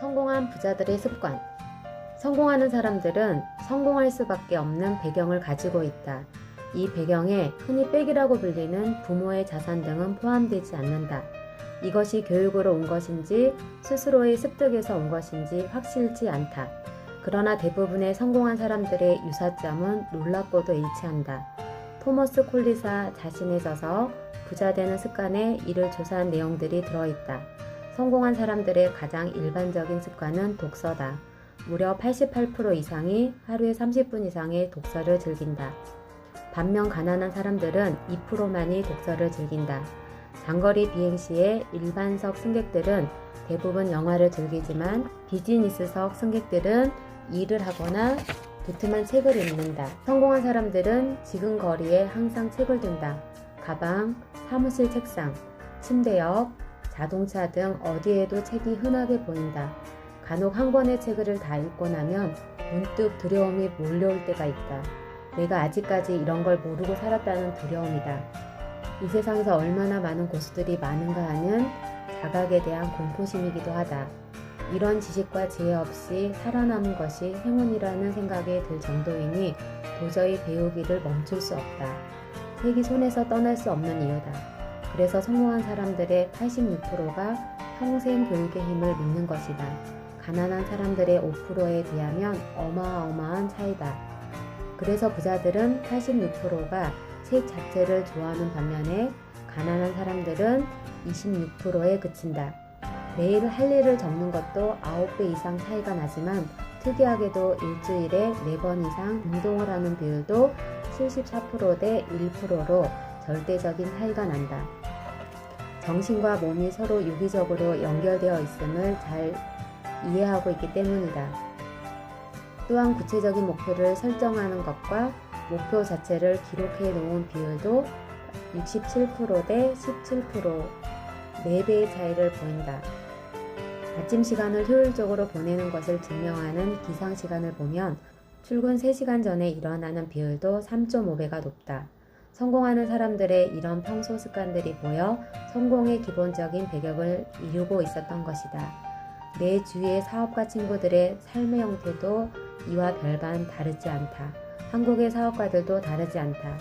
성공한 부자들의 습관. 성공하는 사람들은 성공할 수밖에 없는 배경을 가지고 있다. 이 배경에 흔히 백이라고 불리는 부모의 자산 등은 포함되지 않는다. 이것이 교육으로 온 것인지 스스로의 습득에서 온 것인지 확실치 않다. 그러나 대부분의 성공한 사람들의 유사점은 놀랍고도 일치한다. 토머스 콜리사 자신의 저서 부자 되는 습관에 이를 조사한 내용들이 들어있다. 성공한 사람들의 가장 일반적인 습관은 독서다. 무려 88% 이상이 하루에 30분 이상의 독서를 즐긴다. 반면 가난한 사람들은 2%만이 독서를 즐긴다. 장거리 비행 시에 일반석 승객들은 대부분 영화를 즐기지만 비즈니스석 승객들은 일을 하거나 두툼한 책을 읽는다. 성공한 사람들은 지금 거리에 항상 책을 둔다. 가방, 사무실 책상, 침대 옆, 자동차 등 어디에도 책이 흔하게 보인다. 간혹 한 권의 책을 다 읽고 나면 문득 두려움이 몰려올 때가 있다. 내가 아직까지 이런 걸 모르고 살았다는 두려움이다. 이 세상에서 얼마나 많은 고수들이 많은가 하는 자각에 대한 공포심이기도 하다. 이런 지식과 지혜 없이 살아남은 것이 행운이라는 생각이 들 정도이니 도저히 배우기를 멈출 수 없다. 책이 손에서 떠날 수 없는 이유다. 그래서 성공한 사람들의 86%가 평생 교육의 힘을 믿는 것이다. 가난한 사람들의 5%에 비하면 어마어마한 차이다. 그래서 부자들은 86%가 책 자체를 좋아하는 반면에 가난한 사람들은 26%에 그친다. 매일 할 일을 적는 것도 9배 이상 차이가 나지만 특이하게도 일주일에 4번 이상 운동을 하는 비율도 74%대 1%로 절대적인 차이가 난다. 정신과 몸이 서로 유기적으로 연결되어 있음을 잘 이해하고 있기 때문이다. 또한 구체적인 목표를 설정하는 것과 목표 자체를 기록해 놓은 비율도 67%대 17%, 4배의 차이를 보인다. 아침 시간을 효율적으로 보내는 것을 증명하는 기상 시간을 보면 출근 3시간 전에 일어나는 비율도 3.5배가 높다. 성공하는 사람들의 이런 평소 습관들이 모여 성공의 기본적인 배경을 이루고 있었던 것이다. 내 주위의 사업가 친구들의 삶의 형태도 이와 별반 다르지 않다. 한국의 사업가들도 다르지 않다.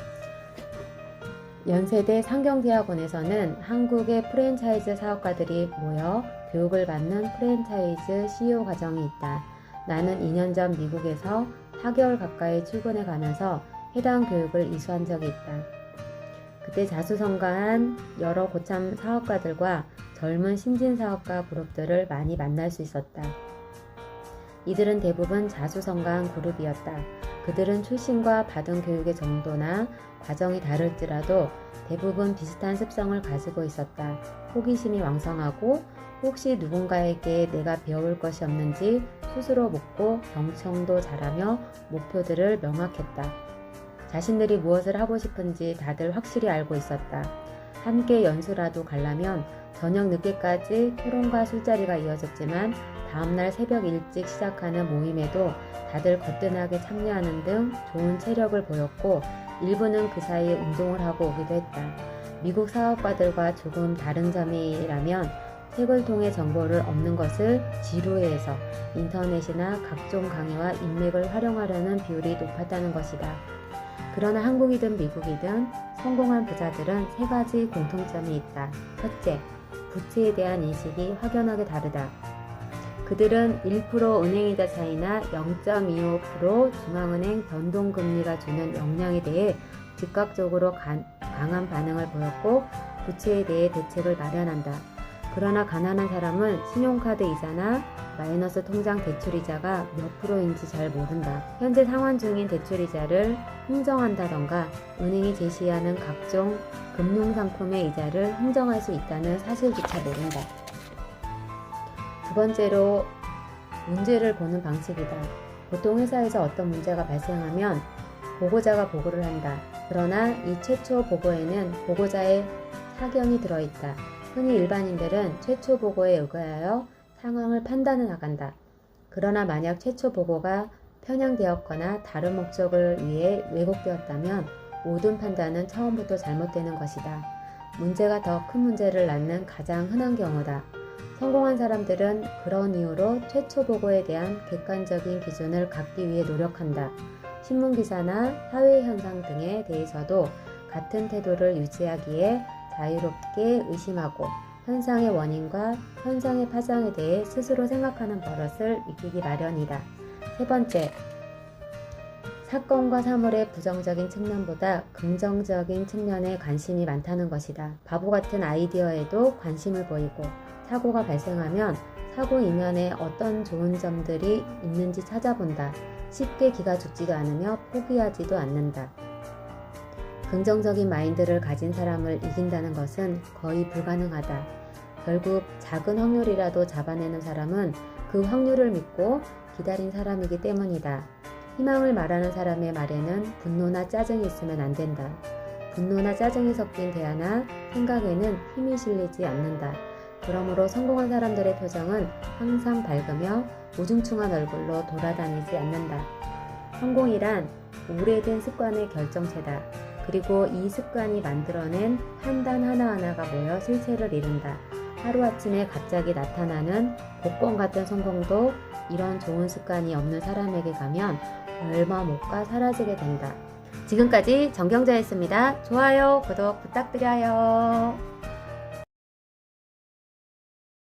연세대 상경대학원에서는 한국의 프랜차이즈 사업가들이 모여 교육을 받는 프랜차이즈 CEO 과정이 있다. 나는 2년 전 미국에서 4개월 가까이 출근해 가면서 해당 교육을 이수한 적이 있다. 그때 자수성가한 여러 고참 사업가들과 젊은 신진 사업가 그룹들을 많이 만날 수 있었다. 이들은 대부분 자수성가한 그룹이었다. 그들은 출신과 받은 교육의 정도나 과정이 다를지라도 대부분 비슷한 습성을 가지고 있었다. 호기심이 왕성하고 혹시 누군가에게 내가 배워올 것이 없는지 스스로 묻고 경청도 잘하며 목표들을 명확했다. 자신들이 무엇을 하고 싶은지 다들 확실히 알고 있었다. 함께 연수라도 가려면 저녁 늦게까지 토론과 술자리가 이어졌지만 다음날 새벽 일찍 시작하는 모임에도 다들 거뜬하게 참여하는 등 좋은 체력을 보였고 일부는 그 사이에 운동을 하고 오기도 했다. 미국 사업가들과 조금 다른 점이라면 책을 통해 정보를 얻는 것을 지루해해서 인터넷이나 각종 강의와 인맥을 활용하려는 비율이 높았다는 것이다. 그러나 한국이든 미국이든 성공한 부자들은 3가지 공통점이 있다. 첫째, 부채에 대한 인식이 확연하게 다르다. 그들은 1% 은행이자 차이나 0.25% 중앙은행 변동금리가 주는 영향에 대해 즉각적으로 강한 반응을 보였고 부채에 대해 대책을 마련한다. 그러나 가난한 사람은 신용카드 이자나 마이너스 통장 대출이자가 몇 프로인지 잘 모른다. 현재 상환 중인 대출이자를 흥정한다던가 은행이 제시하는 각종 금융상품의 이자를 흥정할 수 있다는 사실조차 모른다. 두 번째로 문제를 보는 방식이다. 보통 회사에서 어떤 문제가 발생하면 보고자가 보고를 한다. 그러나 이 최초 보고에는 보고자의 사견이 들어있다. 흔히 일반인들은 최초 보고에 의거하여 상황을 판단해 나간다. 그러나 만약 최초 보고가 편향되었거나 다른 목적을 위해 왜곡되었다면 모든 판단은 처음부터 잘못되는 것이다. 문제가 더 큰 문제를 낳는 가장 흔한 경우다. 성공한 사람들은 그런 이유로 최초 보고에 대한 객관적인 기준을 갖기 위해 노력한다. 신문기사나 사회현상 등에 대해서도 같은 태도를 유지하기에 자유롭게 의심하고 현상의 원인과 현상의 파장에 대해 스스로 생각하는 버릇을 익히기 마련이다. 세 번째, 사건과 사물의 부정적인 측면보다 긍정적인 측면에 관심이 많다는 것이다. 바보 같은 아이디어에도 관심을 보이고 사고가 발생하면 사고 이면에 어떤 좋은 점들이 있는지 찾아본다. 쉽게 기가 죽지도 않으며 포기하지도 않는다. 긍정적인 마인드를 가진 사람을 이긴다는 것은 거의 불가능하다. 결국 작은 확률이라도 잡아내는 사람은 그 확률을 믿고 기다린 사람이기 때문이다. 희망을 말하는 사람의 말에는 분노나 짜증이 있으면 안 된다. 분노나 짜증이 섞인 대화나 생각에는 힘이 실리지 않는다. 그러므로 성공한 사람들의 표정은 항상 밝으며 우중충한 얼굴로 돌아다니지 않는다. 성공이란 오래된 습관의 결정체다. 그리고 이 습관이 만들어낸 판단 하나하나가 모여 실체를 이룬다. 하루아침에 갑자기 나타나는 복권 같은 성공도 이런 좋은 습관이 없는 사람에게 가면 얼마 못 가 사라지게 된다. 지금까지 정경자였습니다. 좋아요, 구독 부탁드려요.